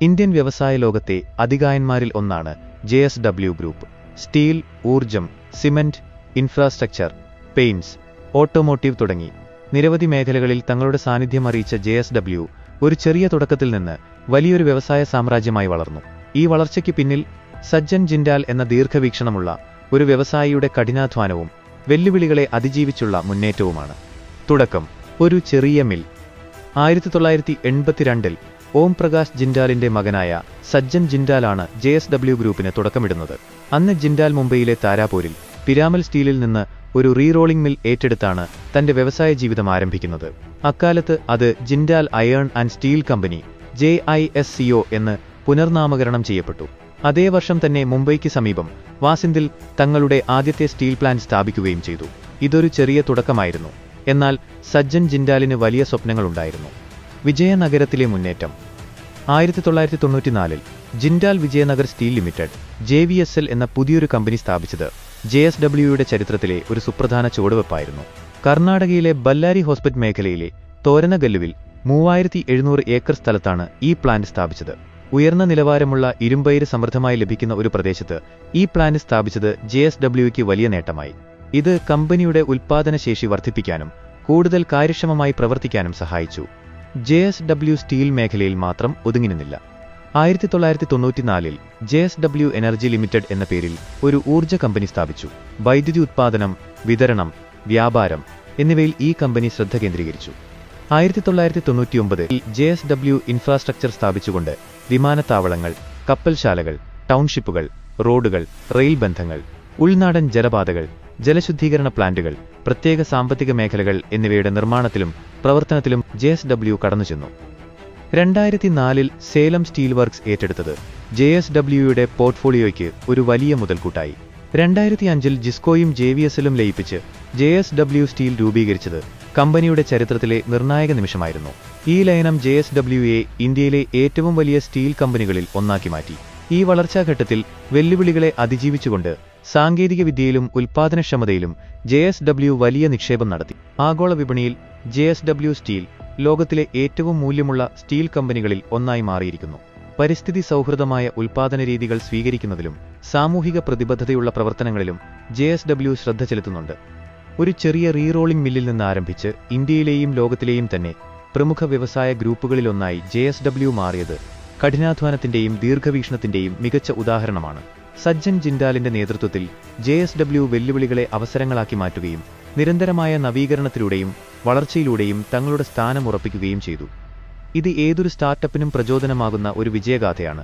Indian വ്യവസായ ലോകത്തെ അതികായന്മാരിൽ ഒന്നാണ് JSW ഗ്രൂപ്പ്. സ്റ്റീൽ, ഊർജം, സിമന്റ്, ഇൻഫ്രാസ്ട്രക്ചർ, പെയിന്റ്സ്, ഓട്ടോമോട്ടീവ് തുടങ്ങി നിരവധി മേഖലകളിൽ തങ്ങളുടെ സാന്നിധ്യം അറിയിച്ച JSW ഒരു ചെറിയ തുടക്കത്തിൽ നിന്ന് വലിയൊരു വ്യവസായ സാമ്രാജ്യമായി വളർന്നു. ഈ വളർച്ചയ്ക്ക് പിന്നിൽ സജ്ജൻ ജിൻഡാൽ എന്ന ദീർഘവീക്ഷണമുള്ള ഒരു വ്യവസായിയുടെ കഠിനാധ്വാനവും വെല്ലുവിളികളെ അതിജീവിച്ചുള്ള മുന്നേറ്റവുമാണ്. തുടക്കം ഒരു ചെറിയ മിൽ. 1982-ൽ ഓം പ്രകാശ് ജിൻഡാലിന്റെ മകനായ സജ്ജൻ ജിൻഡാലാണ് JSW ഗ്രൂപ്പിന് തുടക്കമിടുന്നത്. അന്ന് ജിൻഡാൽ മുംബൈയിലെ താരാപൂരിൽ പിരാമൽ സ്റ്റീലിൽ നിന്ന് ഒരു റീറോളിംഗ് മിൽ ഏറ്റെടുത്താണ് തന്റെ വ്യവസായ ജീവിതം ആരംഭിക്കുന്നത്. അക്കാലത്ത് അത് Jindal iron and steel company JISCO എന്ന് പുനർനാമകരണം ചെയ്യപ്പെട്ടു. അതേ വർഷം തന്നെ മുംബൈക്ക് സമീപം വാസിന്ദിൽ തങ്ങളുടെ ആദ്യത്തെ സ്റ്റീൽ പ്ലാന്റ് സ്ഥാപിക്കുകയും ചെയ്തു. ഇതൊരു ചെറിയ തുടക്കമായിരുന്നു, എന്നാൽ സജ്ജൻ ജിൻഡാലിന് വലിയ സ്വപ്നങ്ങളുണ്ടായിരുന്നു. വിജയനഗരത്തിലെ മുന്നേറ്റം. 1994-ൽ Jindal Vijayanagar steel limited JVSL എന്ന പുതിയൊരു കമ്പനി സ്ഥാപിച്ചത് JSWയുടെ ചരിത്രത്തിലെ ഒരു സുപ്രധാന ചുവടുവെപ്പായിരുന്നു. കർണാടകയിലെ ബല്ലാരി ഹോസ്പിറ്റ് മേഖലയിലെ തോരനഗല്ലുവിൽ 3700 ഏക്കർ സ്ഥലത്താണ് ഈ പ്ലാന്റ് സ്ഥാപിച്ചത്. ഉയർന്ന നിലവാരമുള്ള ഇരുമ്പയിര് സമൃദ്ധമായി ലഭിക്കുന്ന ഒരു പ്രദേശത്ത് ഈ പ്ലാന്റ് സ്ഥാപിച്ചത് JSWയ്ക്ക് വലിയ നേട്ടമായി. ഇത് കമ്പനിയുടെ ഉൽപ്പാദനശേഷി വർദ്ധിപ്പിക്കാനും കൂടുതൽ കാര്യക്ഷമമായി പ്രവർത്തിക്കാനും സഹായിച്ചു. JSW സ്റ്റീൽ മേഖലയിൽ മാത്രം ഒതുങ്ങിനിന്നില്ല. 1994-ൽ JSW എനർജി ലിമിറ്റഡ് എന്ന പേരിൽ ഒരു ഊർജ്ജ കമ്പനി സ്ഥാപിച്ചു. വൈദ്യുതി ഉത്പാദനം, വിതരണം, വ്യാപാരം എന്നിവയിൽ ഈ കമ്പനി ശ്രദ്ധ കേന്ദ്രീകരിച്ചു. 1999-ൽ JSW ഇൻഫ്രാസ്ട്രക്ചർ സ്ഥാപിച്ചുകൊണ്ട് വിമാനത്താവളങ്ങൾ, കപ്പൽശാലകൾ, ടൗൺഷിപ്പുകൾ, റോഡുകൾ, റെയിൽ ബന്ധങ്ങൾ, ഉൾനാടൻ ജലപാതകൾ, ജലശുദ്ധീകരണ പ്ലാന്റുകൾ, പ്രത്യേക സാമ്പത്തിക മേഖലകൾ എന്നിവയുടെ നിർമ്മാണത്തിലും പ്രവർത്തനത്തിലും JSW കടന്നുചെന്നു. 2004-ൽ സേലം സ്റ്റീൽ വർക്ക്സ് ഏറ്റെടുത്തത് JSWയുടെ പോർട്ട്ഫോളിയോയ്ക്ക് ഒരു വലിയ മുതൽക്കൂട്ടായി. 2005-ൽ ജിസ്കോയും JVSLും ലയിപ്പിച്ച് JSW സ്റ്റീൽ രൂപീകരിച്ചത് കമ്പനിയുടെ ചരിത്രത്തിലെ നിർണായക നിമിഷമായിരുന്നു. ഈ ലയനം JSWയെ ഇന്ത്യയിലെ ഏറ്റവും വലിയ സ്റ്റീൽ കമ്പനികളിൽ ഒന്നാക്കി മാറ്റി. ഈ വളർച്ചാഘട്ടത്തിൽ വെല്ലുവിളികളെ അതിജീവിച്ചുകൊണ്ട് സാങ്കേതികവിദ്യയിലും ഉൽപ്പാദനക്ഷമതയിലും JSW വലിയ നിക്ഷേപം നടത്തി. ആഗോള വിപണിയിൽ JSW സ്റ്റീൽ ലോകത്തിലെ ഏറ്റവും മൂല്യമുള്ള സ്റ്റീൽ കമ്പനികളിൽ ഒന്നായി മാറിയിരിക്കുന്നു. പരിസ്ഥിതി സൗഹൃദമായ ഉൽപ്പാദന രീതികൾ സ്വീകരിക്കുന്നതിലും സാമൂഹിക പ്രതിബദ്ധതയുള്ള പ്രവർത്തനങ്ങളിലും JSW ശ്രദ്ധ ചെലുത്തുന്നുണ്ട്. ഒരു ചെറിയ റീറോളിംഗ് മില്ലിൽ നിന്ന് ആരംഭിച്ച് ഇന്ത്യയിലെയും ലോകത്തിലെയും തന്നെ പ്രമുഖ വ്യവസായ ഗ്രൂപ്പുകളിലൊന്നായി JSW മാറിയത് കഠിനാധ്വാനത്തിന്റെയും ദീർഘവീക്ഷണത്തിന്റെയും മികച്ച ഉദാഹരണമാണ്. സജ്ജൻ ജിൻഡാലിന്റെ നേതൃത്വത്തിൽ JSW വെല്ലുവിളികളെ അവസരങ്ങളാക്കി മാറ്റുകയും നിരന്തരമായ നവീകരണത്തിലൂടെയും വളർച്ചയിലൂടെയും തങ്ങളുടെ സ്ഥാനം ഉറപ്പിക്കുകയും ചെയ്തു. ഇത് ഏതൊരു സ്റ്റാർട്ടപ്പിനും പ്രചോദനമാകുന്ന ഒരു വിജയഗാഥയാണ്.